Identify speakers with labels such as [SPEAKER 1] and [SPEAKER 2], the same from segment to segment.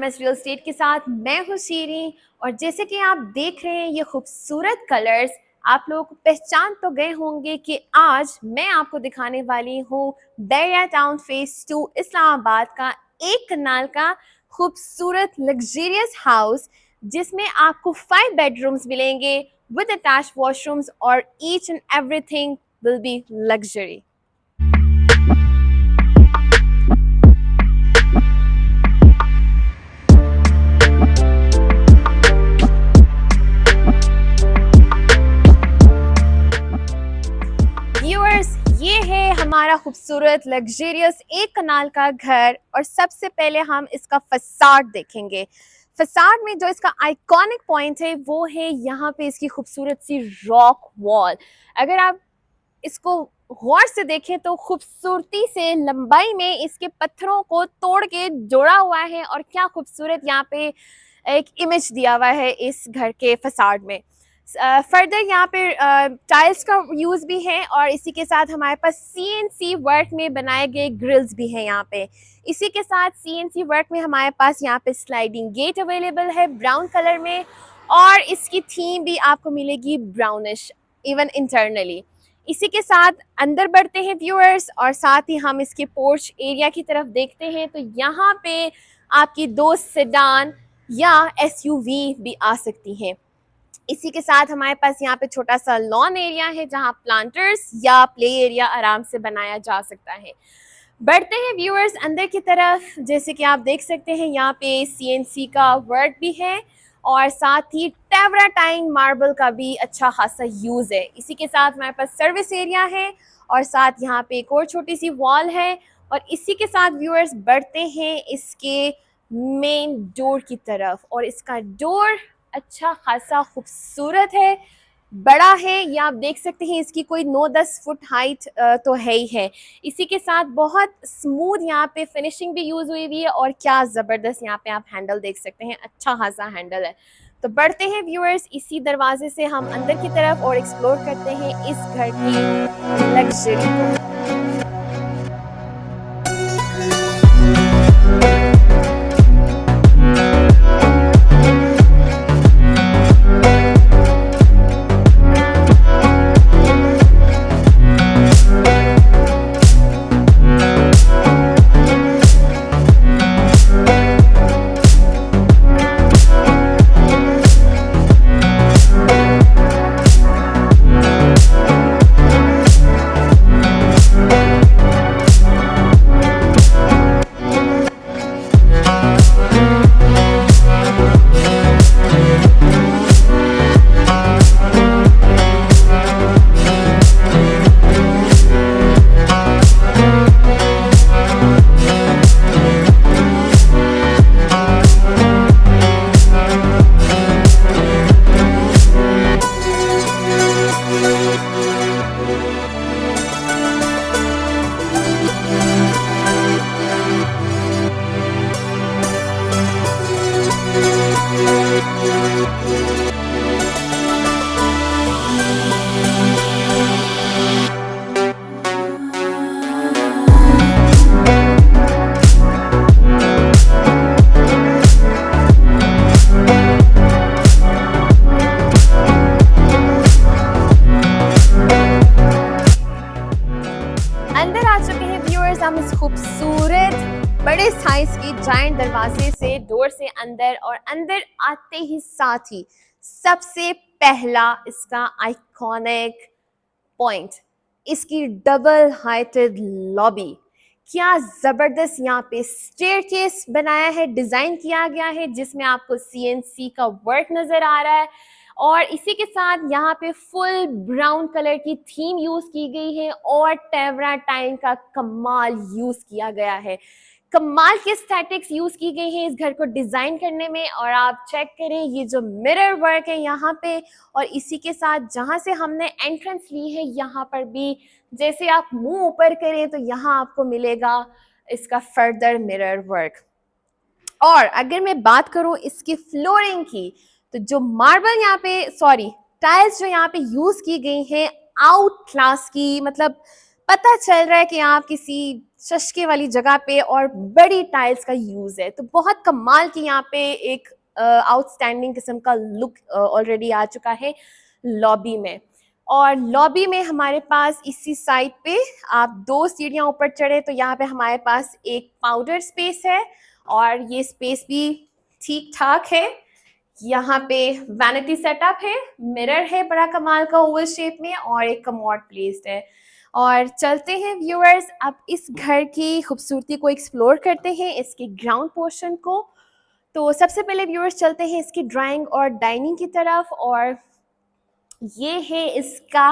[SPEAKER 1] MS real estate के साथ मैं हूँ शीरी। और जैसे कि आप देख रहे हैं ये खूबसूरत कलर्स, आप लोग पहचान तो गए होंगे कि आज मैं आपको दिखाने वाली हूँ बैरिया टाउन फेज 2 इस्लामाबाद का एक कनाल का खूबसूरत लग्जरियस हाउस, जिसमें आपको 5 बेडरूम्स मिलेंगे विद अटैच्ड वॉशरूम्स और each and everything will be luxury. Viewers, ये है हमारा खूबसूरत लग्जरियस एक कनाल का घर। और सबसे पहले हम इसका फसाड देखेंगे। फसाड में जो इसका आइकॉनिक पॉइंट है वो है यहाँ पे इसकी खूबसूरत सी रॉक वॉल। अगर आप इसको गौर से देखें तो खूबसूरती से लंबाई में इसके पत्थरों को तोड़ के जोड़ा हुआ है, और क्या खूबसूरत यहाँ पे एक इमेज दिया हुआ है इस घर के फसाड में। फर्दर यहाँ पे टाइल्स का यूज़ भी है, और इसी के साथ हमारे पास CNC वर्क में बनाए गए ग्रिल्स भी हैं यहाँ पे। इसी के साथ CNC वर्क में हमारे पास यहाँ पे स्लाइडिंग गेट अवेलेबल है ब्राउन कलर में, और इसकी थीम भी आपको मिलेगी ब्राउनिश इवन इंटरनली। इसी के साथ अंदर बढ़ते हैं व्यूअर्स, और साथ ही हम इसके पोर्च एरिया की तरफ देखते हैं। तो यहाँ पे आपकी 2 सेडान या SUV भी आ सकती हैं। इसी के साथ हमारे पास यहाँ पे छोटा सा लॉन एरिया है जहाँ प्लांटर्स या प्ले एरिया आराम से बनाया जा सकता है। बढ़ते हैं व्यूअर्स अंदर की तरफ। जैसे कि आप देख सकते हैं यहाँ पे CNC का वर्क भी है, और साथ ही टेवराटाइन मार्बल का भी अच्छा खासा यूज़ है। इसी के साथ हमारे पास सर्विस एरिया है, और साथ यहाँ पे एक और छोटी सी वॉल है। और इसी के साथ व्यूअर्स बढ़ते हैं इसके मेन डोर की तरफ, और इसका डोर अच्छा खासा खूबसूरत है, बड़ा है। ये आप देख सकते हैं इसकी कोई 9-10 फुट हाइट तो है ही है। इसी के साथ बहुत स्मूथ यहाँ पे फिनिशिंग भी यूज़ हुई हुई है, और क्या ज़बरदस्त यहाँ पे आप हैंडल देख सकते हैं, अच्छा खासा हैंडल है। तो बढ़ते हैं व्यूअर्स इसी दरवाजे से हम अंदर की तरफ और एक्सप्लोर करते हैं इस घर की लग्जरी को। अंदर आ चुके हैं व्यूअर्स हम इस खूबसूरत बड़े साइज की जायंट दरवाजे से, डोर से अंदर। और अंदर आते ही साथ ही सबसे पहला इसका आइकॉनिक पॉइंट, इसकी डबल हाइटेड लॉबी। क्या ज़बरदस्त यहाँ पे स्टेयरकेस बनाया है, डिज़ाइन किया गया है, जिसमें आपको CNC का वर्क नज़र आ रहा है। और इसी के साथ यहाँ पे फुल ब्राउन कलर की थीम यूज़ की गई है, और टेवराटाइन का कमाल यूज़ किया गया है। कमाल के एस्थेटिक्स यूज़ की गई हैं इस घर को डिज़ाइन करने में। और आप चेक करें ये जो मिरर वर्क है यहाँ पे, और इसी के साथ जहाँ से हमने एंट्रेंस ली है यहाँ पर भी जैसे आप मुंह ऊपर करें तो यहाँ आपको मिलेगा इसका फर्दर मिरर वर्क। और अगर मैं बात करूँ इसकी फ्लोरिंग की, तो जो मार्बल यहाँ पे टाइल्स जो यहाँ पे यूज़ की गई हैं आउट क्लास की, मतलब पता चल रहा है कि आप किसी चश्के वाली जगह पे और बड़ी टाइल्स का यूज है। तो बहुत कमाल की यहाँ पे एक आउटस्टैंडिंग किस्म का लुक ऑलरेडी आ चुका है लॉबी में। और लॉबी में हमारे पास इसी साइड पे आप 2 सीढ़ियां ऊपर चढ़े तो यहाँ पे हमारे पास एक पाउडर स्पेस है और ये स्पेस भी ठीक ठाक है। यहाँ पे वैनिटी सेटअप है, मिरर है बड़ा कमाल का ओवल शेप में और एक कमोड प्लेस्ड है। और चलते हैं व्यूअर्स, अब इस घर की खूबसूरती को एक्सप्लोर करते हैं, इसके ग्राउंड पोर्शन को। तो सबसे पहले व्यूअर्स चलते हैं इसकी ड्राइंग और डाइनिंग की तरफ। और ये है इसका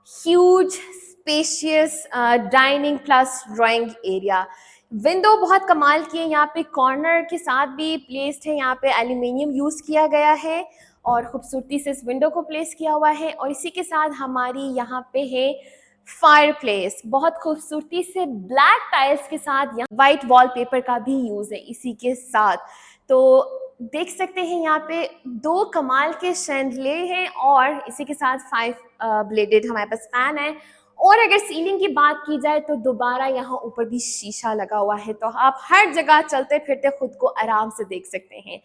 [SPEAKER 1] huge spacious dining plus drawing area. Window बहुत कमाल की है, यहाँ पे कॉर्नर के साथ भी प्लेस्ड है, यहाँ पे एल्यूमिनियम यूज़ किया गया है और खूबसूरती से इस विंडो को प्लेस किया हुआ है। और इसी के साथ हमारी यहाँ पे है फायर प्लेस, बहुत खूबसूरती से ब्लैक टाइल्स के साथ यहाँ वाइट वॉलपेपर का भी यूज़ है इसी के साथ। तो देख सकते हैं यहाँ पे 2 कमाल के शैंडले हैं और इसी के साथ 5 ब्लेडेड हमारे पास फैन है। और अगर सीलिंग की बात की जाए तो दोबारा यहाँ ऊपर भी शीशा लगा हुआ है, तो आप हर जगह चलते फिरते खुद को आराम से देख सकते हैं।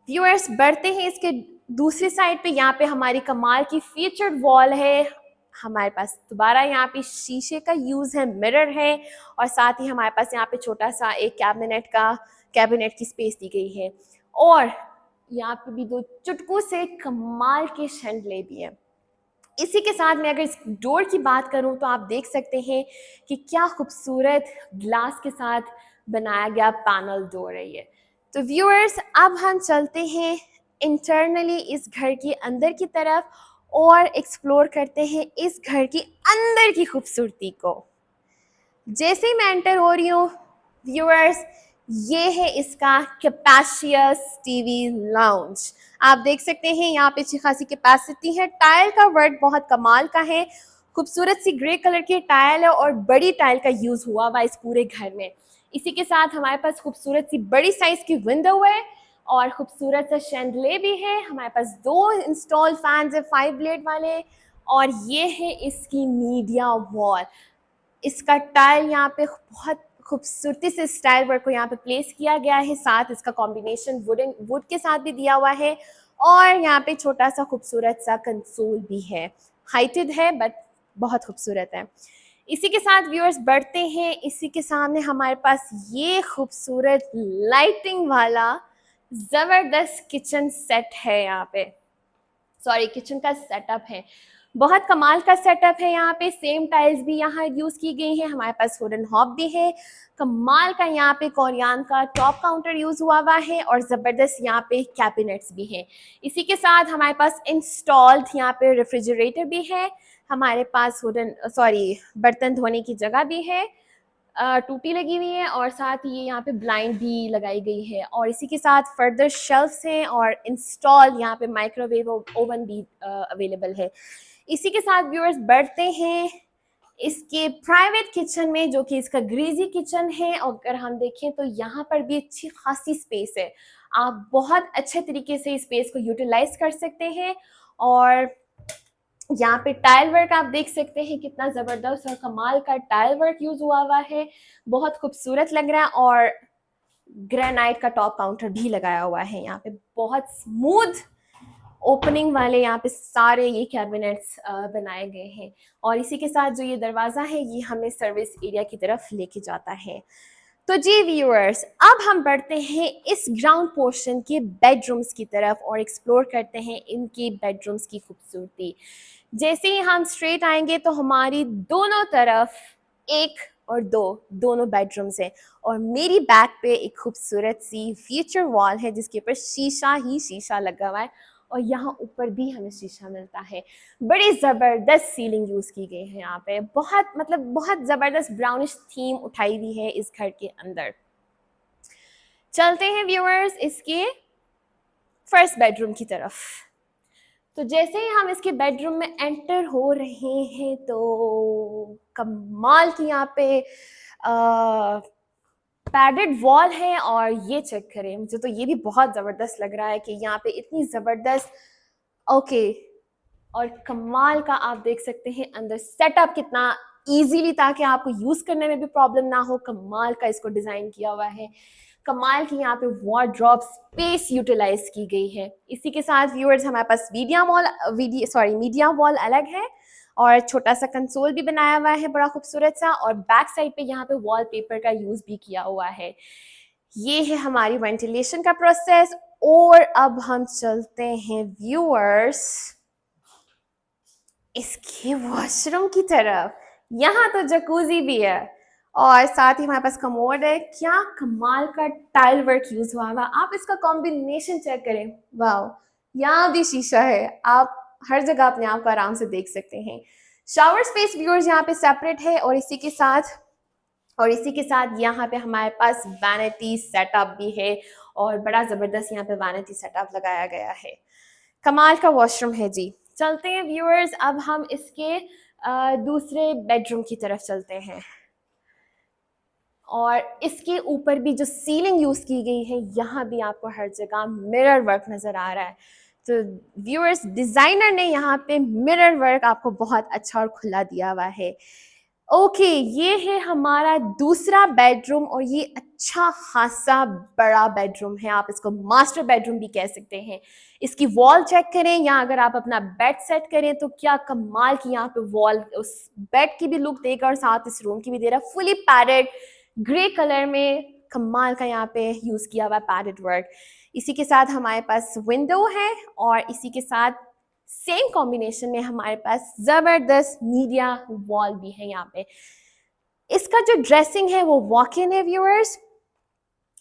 [SPEAKER 1] व्यूअर्स बढ़ते हैं इसके दूसरी साइड पे, यहाँ पे हमारी कमाल की फीचर्ड वॉल है। हमारे पास दोबारा यहाँ पे शीशे का यूज़ है, मिरर है और साथ ही हमारे पास यहाँ पे छोटा सा एक कैबिनेट की स्पेस दी गई है। और यहाँ पे भी 2 चुटकू से कमाल के शैंडले भी है। इसी के साथ मैं अगर इस डोर की बात करूं तो आप देख सकते हैं कि क्या खूबसूरत ग्लास के साथ बनाया गया पैनल डोर है ये। तो व्यूअर्स अब हम चलते हैं इंटरनली इस घर की अंदर की तरफ और एक्सप्लोर करते हैं इस घर की अंदर की खूबसूरती को। जैसे ही मैं एंटर हो रही हूँ व्यूअर्स, ये है इसका कैपेशियस टीवी लाउंज। आप देख सकते हैं यहाँ पे अच्छी खासी कैपेसिटी है। टाइल का वर्क बहुत कमाल का है, खूबसूरत सी ग्रे कलर की टाइल है और बड़ी टाइल का यूज हुआ हुआ इस पूरे घर में। इसी के साथ हमारे पास खूबसूरत सी बड़ी साइज की विंडो है और खूबसूरत सा शैंडले भी है। हमारे पास 2 इंस्टॉल फैंस है 5 ब्लेड वाले और ये है इसकी मीडिया वॉल। इसका टाइल यहाँ पे बहुत खूबसूरती से स्टाइल वर्क को यहाँ पे प्लेस किया गया है, साथ इसका कॉम्बिनेशन वुड के साथ भी दिया हुआ है और यहाँ पे छोटा सा खूबसूरत सा कंसोल भी है, हाइटेड है बट बहुत खूबसूरत है। इसी के साथ व्यूअर्स बढ़ते हैं, इसी के सामने हमारे पास ये खूबसूरत लाइटिंग वाला ज़बरदस्त किचन सेट है, यहाँ पे सॉरी किचन का सेटअप है। बहुत कमाल का सेटअप है, यहाँ पे सेम टाइल्स भी यहाँ यूज की गई हैं। हमारे पास वुडन हॉब भी है, कमाल का यहाँ पे कोरियान का टॉप काउंटर यूज हुआ है और जबरदस्त यहाँ पे कैबिनेट्स भी हैं। इसी के साथ हमारे पास इंस्टॉल्ड यहाँ पे रेफ्रिजरेटर भी है, हमारे पास बर्तन धोने की जगह भी है, टूटी लगी हुई है और साथ ही यहाँ पे ब्लाइंड भी लगाई गई है। और इसी के साथ फर्दर शेल्फ्स हैं और इंस्टॉल यहाँ पे माइक्रोवेव ओवन भी अवेलेबल है। इसी के साथ व्यूअर्स बढ़ते हैं इसके प्राइवेट किचन में, जो कि इसका ग्रीजी किचन है। और अगर हम देखें तो यहाँ पर भी अच्छी खासी स्पेस है, आप बहुत अच्छे तरीके से इस स्पेस को यूटिलाइज कर सकते हैं। और यहाँ पे टाइल वर्क आप देख सकते हैं कितना ज़बरदस्त और कमाल का टाइल वर्क यूज हुआ है, बहुत खूबसूरत लग रहा है। और ग्रेनाइट का टॉप काउंटर भी लगाया हुआ है, यहाँ पे बहुत स्मूथ ओपनिंग वाले यहाँ पे सारे ये कैबिनेट्स बनाए गए हैं। और इसी के साथ जो ये दरवाज़ा है ये हमें सर्विस एरिया की तरफ लेके जाता है। तो जी व्यूअर्स, अब हम बढ़ते हैं इस ग्राउंड पोर्शन के बेडरूम्स की तरफ और एक्सप्लोर करते हैं इनकी बेडरूम्स की खूबसूरती। जैसे ही हम स्ट्रेट आएंगे तो हमारी दोनों तरफ 1 और 2 दोनों बेडरूम्स हैं और मेरी बैक पे एक खूबसूरत सी फीचर वॉल है जिसके ऊपर शीशा ही शीशा लगा हुआ है और यहाँ ऊपर भी हमें शीशा मिलता है। बड़ी ज़बरदस्त सीलिंग यूज़ की गई है यहाँ पे, बहुत ज़बरदस्त ब्राउनिश थीम उठाई हुई है इस घर के अंदर। चलते हैं व्यूअर्स इसके फर्स्ट बेडरूम की तरफ। तो जैसे ही हम इसके बेडरूम में एंटर हो रहे हैं तो कमाल की यहाँ पे पैडेड वॉल है और ये चेक करें, मुझे तो ये भी बहुत ज़बरदस्त लग रहा है कि यहाँ पे इतनी ज़बरदस्त और कमाल का आप देख सकते हैं अंदर सेटअप कितना इजीली, ताकि आपको यूज करने में भी प्रॉब्लम ना हो। कमाल का इसको डिजाइन किया हुआ है, कमाल की यहाँ पे वार्डरोब स्पेस यूटिलाइज की गई है। इसी के साथ व्यूअर्स हमारे पास मीडिया वॉल अलग है और छोटा सा कंसोल भी बनाया हुआ है बड़ा खूबसूरत सा, और बैक साइड पे यहाँ पे वॉलपेपर का यूज भी किया हुआ है। ये है हमारी वेंटिलेशन का प्रोसेस। और अब हम चलते हैं व्यूअर्स इसके वॉशरूम की तरफ। यहाँ तो जकूजी भी है और साथ ही हमारे पास कमोड है। क्या कमाल का टाइल वर्क यूज हुआ हुआ, आप इसका कॉम्बिनेशन चेक करें, वाह। यहाँ भी शीशा है, आप हर जगह अपने आप को आराम से देख सकते हैं। शावर स्पेस व्यूअर्स यहाँ पे सेपरेट है और इसी के साथ यहाँ पे हमारे पास वैनिटी सेटअप भी है और बड़ा जबरदस्त यहाँ पे वैनिटी सेटअप लगाया गया है। कमाल का वॉशरूम है जी। चलते हैं व्यूअर्स, अब हम इसके दूसरे बेडरूम की तरफ चलते हैं। और इसके ऊपर भी जो सीलिंग यूज की गई है, यहाँ भी आपको हर जगह मिरर वर्क नजर आ रहा है। तो व्यूअर्स डिजाइनर ने यहाँ पे मिरर वर्क आपको बहुत अच्छा और खुला दिया हुआ है। ओके, ये है हमारा दूसरा बेडरूम और ये अच्छा खासा बड़ा बेडरूम है, आप इसको मास्टर बेडरूम भी कह सकते हैं। इसकी वॉल चेक करें, या अगर आप अपना बेड सेट करें तो क्या कमाल की यहाँ पे वॉल उस बेड की भी लुक देगा और साथ इस रूम की भी दे रहा है। फुली पैडेड ग्रे कलर में कमाल का यहाँ पे यूज किया हुआ पैडेड वर्क। इसी के साथ हमारे पास विंडो है और इसी के साथ सेम कॉम्बिनेशन में हमारे पास जबरदस्त मीडिया वॉल भी है। यहाँ पे इसका जो ड्रेसिंग है वो वॉक इन है व्यूअर्स,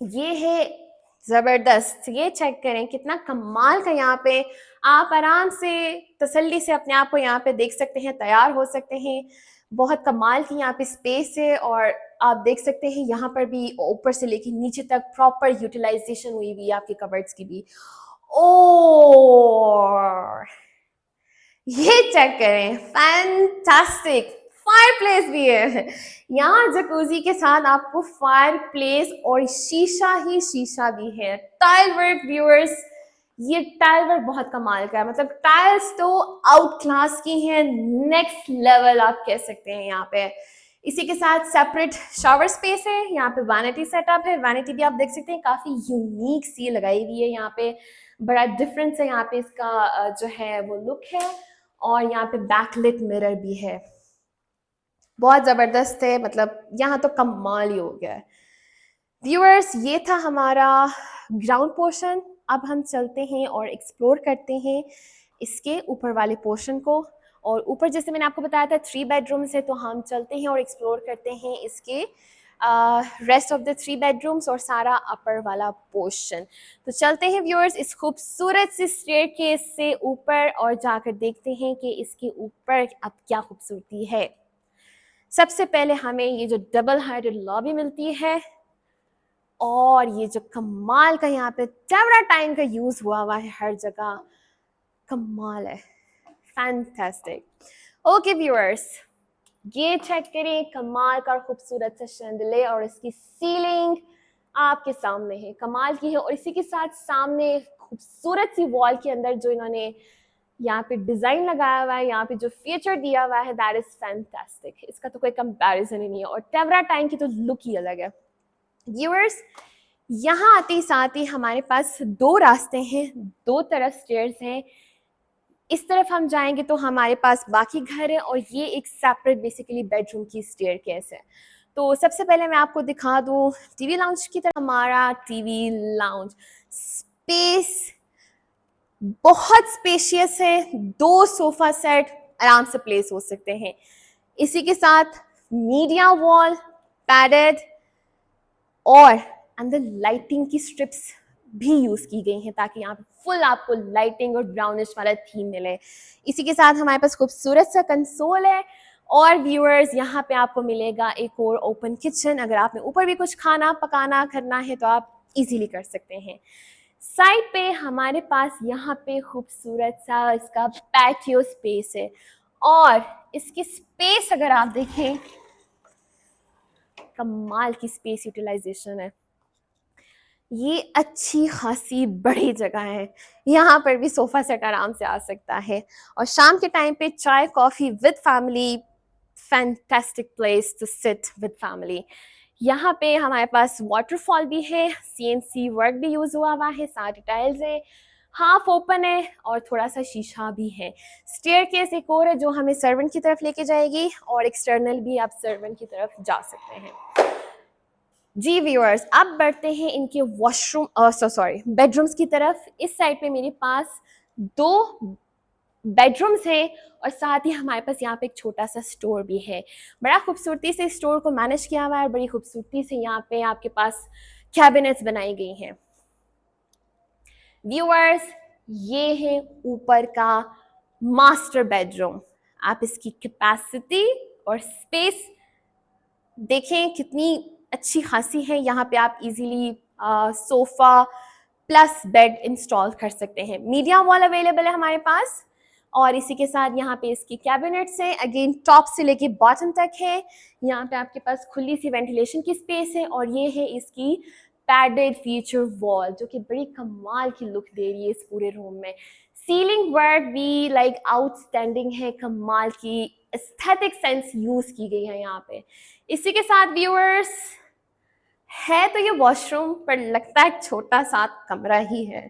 [SPEAKER 1] ये है जबरदस्त। ये चेक करें कितना कमाल का, यहाँ पे आप आराम से तसल्ली से अपने आप को यहाँ पे देख सकते हैं, तैयार हो सकते हैं। बहुत कमाल की यहाँ पे स्पेस है और आप देख सकते हैं यहाँ पर भी ऊपर से लेके नीचे तक प्रॉपर यूटिलाइजेशन हुई हुई है आपके कबर्ड्स की भी। और ये चेक करें, फैंटास्टिक फायरप्लेस भी है यहाँ जकूजी के साथ, आपको फायरप्लेस और शीशा ही शीशा भी है। टाइल वर्क व्यूअर्स, ये टाइल वर्क बहुत कमाल का है, मतलब टाइल्स तो आउट क्लास की हैं, नेक्स्ट लेवल आप कह सकते हैं यहाँ पे। इसी के साथ सेपरेट शावर स्पेस है, यहाँ पे वैनिटी सेटअप है। वैनिटी भी आप देख सकते हैं काफी यूनिक सी लगाई हुई है, यहाँ पे बड़ा डिफरेंस है यहाँ पे इसका जो है वो लुक है। और यहाँ पे बैकलिट मिरर भी है, बहुत जबरदस्त है, मतलब यहाँ तो कमाल ही हो गया है। व्यूअर्स ये था हमारा ग्राउंड पोर्शन। अब हम चलते हैं और एक्सप्लोर करते हैं इसके ऊपर वाले पोर्शन को। और ऊपर जैसे मैंने आपको बताया था 3 बेडरूम्स है, तो हम चलते हैं और एक्सप्लोर करते हैं इसके रेस्ट ऑफ द 3 बेडरूम्स और सारा अपर वाला पोर्शन। तो चलते हैं व्यूअर्स इस खूबसूरत सी स्टेयरकेस से ऊपर और जाकर देखते हैं कि इसके ऊपर अब क्या खूबसूरती है। सबसे पहले हमें ये जो डबल हाइटेड लॉबी मिलती है और ये जो कमाल का यहाँ पे टाइम का यूज हुआ है हर जगह, कमाल है, फैंटास्टिक। ओके व्यूअर्स, ये चेक करें, कमाल का खूबसूरत सा शैंडलियर और इसकी सीलिंग आपके सामने है, कमाल की है। और इसी के साथ सामने खूबसूरत सी वॉल के अंदर जो इन्होंने यहाँ पे डिजाइन लगाया हुआ है, यहाँ पे जो फीचर दिया हुआ है, दैट इज फैंटास्टिक। इसका तो कोई कंपैरिजन ही नहीं है और टेवरा टाइम की तो लुक ही अलग है। व्यूअर्स यहाँ आते ही साथ ही हमारे पास 2 रास्ते हैं, 2 तरफ स्टेयर्स हैं। इस तरफ हम जाएंगे तो हमारे पास बाकी घर है और ये एक सेपरेट बेसिकली बेडरूम की स्टेयरकेस है। तो सबसे पहले मैं आपको दिखा दूं टीवी लाउंज की तरफ। हमारा टीवी लाउंज स्पेस बहुत स्पेशियस है, 2 सोफा सेट आराम से प्लेस हो सकते हैं। इसी के साथ मीडिया वॉल पैडेड और अंदर लाइटिंग की स्ट्रिप्स भी यूज की गई हैं ताकि यहाँ पे फुल आपको लाइटिंग और ब्राउनिश वाला थीम मिले। इसी के साथ हमारे पास खूबसूरत सा कंसोल है और व्यूअर्स यहाँ पे आपको मिलेगा एक और ओपन किचन। अगर आपने ऊपर भी कुछ खाना पकाना करना है तो आप इजीली कर सकते हैं। साइड पे हमारे पास यहाँ पे खूबसूरत सा इसका पैटियो स्पेस है और इसकी स्पेस अगर आप देखें, कमाल की स्पेस यूटिलाइजेशन है। ये अच्छी खासी बड़ी जगह है, यहाँ पर भी सोफा सेट आराम से आ सकता है और शाम के टाइम पे चाय coffee with family fantastic place to sit with family. यहाँ पे हमारे पास वाटरफॉल भी है, CNC वर्क भी यूज हुआ है, सारी टाइल्स है, हाफ ओपन है और थोड़ा सा शीशा भी है। स्टेयरकेस एक और है जो हमें सर्वेंट की तरफ लेके जाएगी और एक्सटर्नल भी आप सर्वेंट की तरफ जा सकते हैं। जी व्यूअर्स, अब बढ़ते हैं इनके वॉशरूम सॉरी बेडरूम्स की तरफ। इस साइड पे मेरे पास 2 बेडरूम्स हैं और साथ ही हमारे पास यहाँ पे एक छोटा सा स्टोर भी है। बड़ा खूबसूरती से स्टोर को मैनेज किया हुआ है, बड़ी खूबसूरती से यहाँ पे आपके पास कैबिनेट्स बनाई गई हैं। व्यूअर्स, ये है ऊपर का मास्टर बेडरूम। आप इसकी कैपेसिटी और स्पेस देखें कितनी अच्छी खासी है। यहाँ पे आप easily sofa plus bed install कर सकते हैं। मीडिया वॉल अवेलेबल है हमारे पास और इसी के साथ यहाँ पे इसकी कैबिनेट्स हैं, अगेन टॉप से लेके बॉटम तक है। यहाँ पे आपके पास खुली सी वेंटिलेशन की स्पेस है और ये है इसकी पैडेड फीचर वॉल जो कि बड़ी कमाल की लुक दे रही है इस पूरे रूम में। सीलिंग वर्क भी लाइक आउटस्टैंडिंग है, कमाल की एस्थेटिक सेंस यूज की गई है यहाँ पे। इसी के साथ व्यूअर्स, है तो ये वॉशरूम पर लगता है छोटा सा कमरा ही है।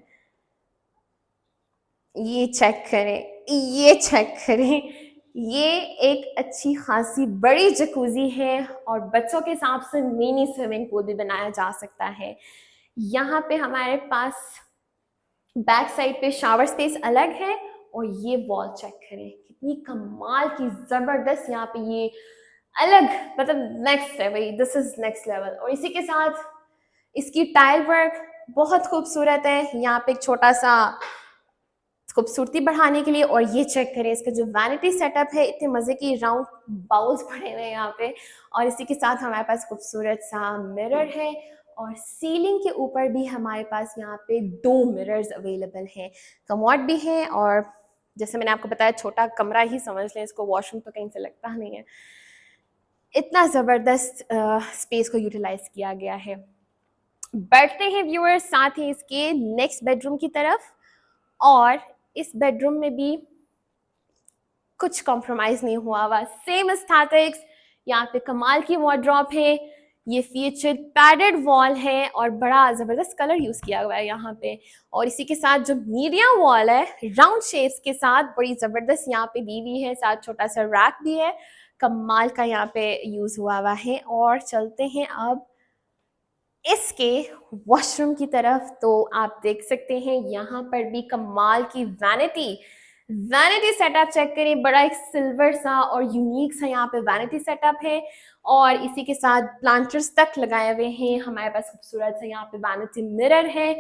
[SPEAKER 1] ये चेक करें, ये चेक करें, ये एक अच्छी खासी बड़ी जकूजी है और बच्चों के हिसाब से मिनी स्विमिंग पूल भी बनाया जा सकता है। यहाँ पे हमारे पास बैक साइड पे शावर स्पेस अलग है और ये वॉल चेक करें कितनी कमाल की जबरदस्त, यहाँ पे ये अलग मतलब नेक्स्ट है भाई, दिस इज नेक्स्ट लेवल। और इसी के साथ इसकी टाइल वर्क बहुत खूबसूरत है, यहाँ पे एक छोटा सा खूबसूरती बढ़ाने के लिए। और ये चेक करें इसका जो वैनिटी सेटअप है, इतने मजे की राउंड बाउल्स पड़े हुए हैं यहाँ पे। और इसी के साथ हमारे पास खूबसूरत सा मिरर है और सीलिंग के ऊपर भी हमारे पास यहाँ पे 2 मिरर्स अवेलेबल हैं। कमोड भी है और जैसे मैंने आपको बताया छोटा कमरा ही समझ लें इसको, वॉशरूम तो कहीं से लगता नहीं है। इतना ज़बरदस्त स्पेस को यूटिलाइज किया गया है। बढ़ते हैं व्यूअर्स साथ ही इसके नेक्स्ट बेडरूम की तरफ और इस बेडरूम में भी कुछ कॉम्प्रोमाइज नहीं हुआ हुआ, सेम एस्थेटिक्स। यहाँ पे कमाल की वार्डरोब है, ये फीचर पैडेड वॉल है और बड़ा जबरदस्त कलर यूज किया हुआ है यहाँ पे। और इसी के साथ जो मीडिया वॉल है राउंड शेप्स के साथ बड़ी जबरदस्त यहाँ पे दी हुई है, साथ छोटा सा रैक भी है, कमाल का यहाँ पे यूज हुआ हुआ है। और चलते हैं अब इसके वॉशरूम की तरफ, तो आप देख सकते हैं यहाँ पर भी कमाल की वैनिटी सेटअप चेक करें, बड़ा एक सिल्वर सा और यूनिक सा यहाँ पे वैनिटी सेटअप है। और इसी के साथ प्लांटर्स तक लगाए हुए हैं हमारे पास, खूबसूरत सा यहाँ पे वैनिटी मिरर है।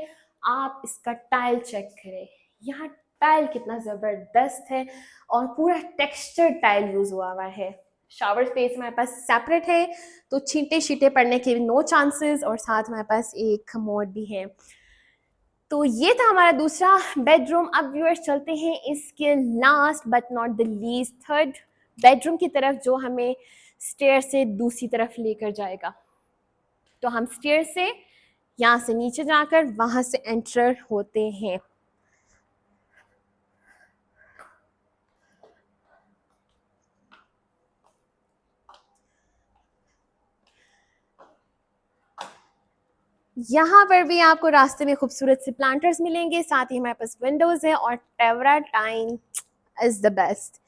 [SPEAKER 1] आप इसका टाइल चेक करें, यहाँ टाइल कितना जबरदस्त है और पूरा टेक्सचर टाइल यूज हुआ है। शावर स्पेस हमारे पास सेपरेट है तो छींटे शीटे पड़ने के नो चांसेस, और साथ हमारे पास एक कमोड भी है। तो ये था हमारा दूसरा बेडरूम। अब व्यूअर्स चलते हैं इसके last but not the least third bedroom की तरफ जो हमें स्टेयर से दूसरी तरफ लेकर जाएगा। तो हम स्टेयर से यहाँ से नीचे जाकर वहां से एंटर होते हैं। यहाँ पर भी आपको रास्ते में खूबसूरत से प्लांटर्स मिलेंगे, साथ ही हमारे पास विंडोज है और travertine is the best.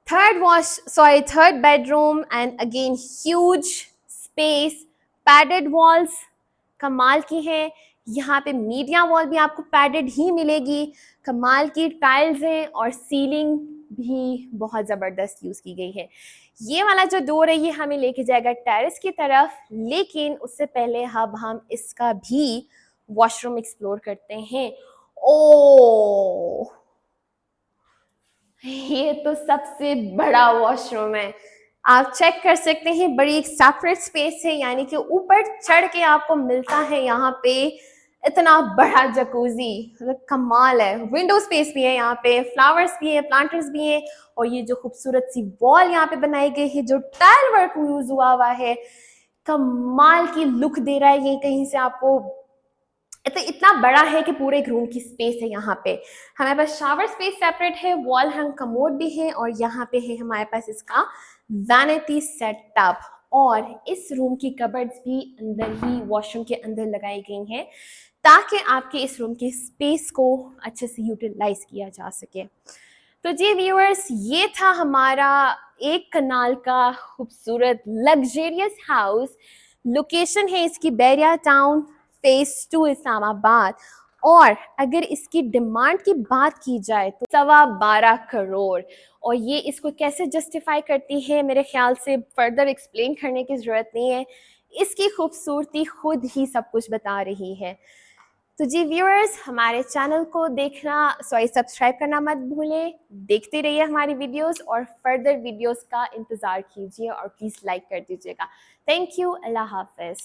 [SPEAKER 1] Third bedroom and again huge space, padded walls कमाल की है। यहाँ पे मीडिया वॉल भी आपको पैडेड ही मिलेगी, कमाल की टाइल्स हैं और सीलिंग भी बहुत ज़बरदस्त यूज़ की गई है। ये वाला जो डोर है ये हमें लेके जाएगा टेरेस की तरफ, लेकिन उससे पहले अब हम इसका भी वॉशरूम एक्सप्लोर करते हैं। ओ, ये तो सबसे बड़ा वॉशरूम है, आप चेक कर सकते हैं। बड़ी एक सेपरेट स्पेस है, यानी कि ऊपर चढ़ के आपको मिलता है यहाँ पे इतना बड़ा जकूजी, मतलब कमाल है। विंडो स्पेस भी है यहाँ पे, फ्लावर्स भी है, प्लांटर्स भी है और ये जो खूबसूरत सी वॉल यहाँ पे बनाई गई है, जो टाइल वर्क यूज हुआ है, कमाल की लुक दे रहा है। ये कहीं से आपको इतना बड़ा है कि पूरे एक रूम की स्पेस है यहाँ पे। हमारे पास शावर स्पेस सेपरेट है, वॉल हैंग कमोड भी है, और यहाँ पे है हमारे पास इसका वैनिटी सेटअप। और इस रूम की कबर्ड्स भी अंदर ही वॉशरूम के अंदर लगाई गई हैं, ताकि आपके इस रूम की स्पेस को अच्छे से यूटिलाइज किया जा सके। तो जी व्यूअर्स, ये था हमारा एक कनाल का खूबसूरत लग्जेरियस हाउस। लोकेशन है इसकी बैरिया टाउन, फेज 2 इस्लामाबाद। और अगर इसकी डिमांड की बात की जाए तो 12.25 करोड़। और ये इसको कैसे जस्टिफाई करती है, मेरे ख्याल से फर्दर एक्सप्लेन करने की ज़रूरत नहीं है, इसकी खूबसूरती खुद ही सब कुछ बता रही है। तो जी व्यूअर्स, हमारे चैनल को सब्सक्राइब करना मत भूलें। देखते रहिए हमारी वीडियोस, और फर्दर वीडियोस का इंतज़ार कीजिए, और प्लीज़ लाइक कर दीजिएगा। Thank you. अल्लाह हाफ़िज़।